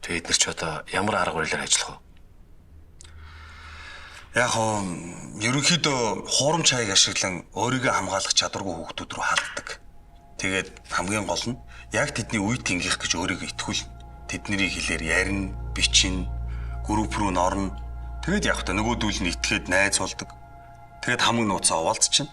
Тэгээд нар ч одоо ямар арга барилаар ажиллах вэ? Яг ерөнхийдөө хуурамч хаяг ашиглан өөрийгөө хамгаалах чадваргүй хүүхдүүд рүү халддаг. Тэгээд хамгийн гол нь яг тэдний үе тэнгийнх гэж өөрийгөө итгүүлнэ. Тэдний хэлээр ярина, бичнэ, групп руу норно. Тэгээд яг та нөгөөдүүл нь итгээд найз болдог. Тэгээд хамаг нууцаа овоолцчихна.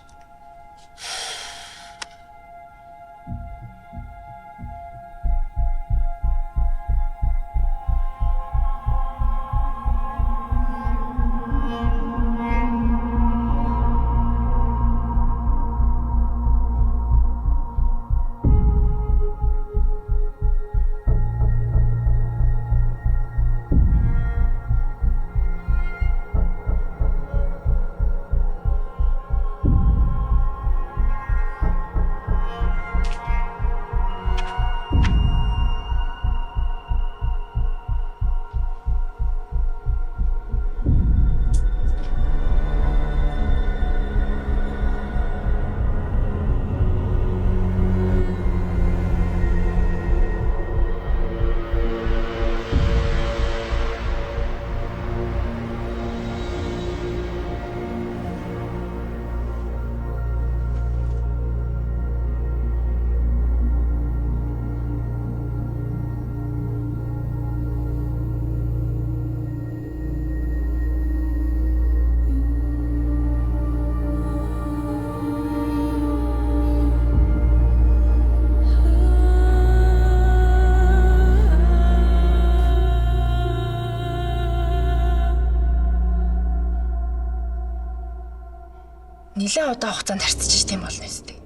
Нилээн удаан хугацаанд харьцаж тийм болно үстэй.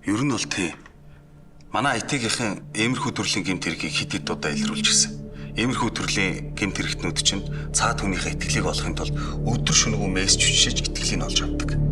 Ер нь бол тий. Манай IT-ийн иймэрхүү төрлийн гэмт хэргийг хэд хэд удаа илрүүлж гисэн. Иймэрхүү төрлийн гэмт хэрэгтнүүд чинь цаад хүнийхээ итгэлийг олохын тулд өдөр шөнөгүй мессеж хүчшиж итгэлийг олж авдаг.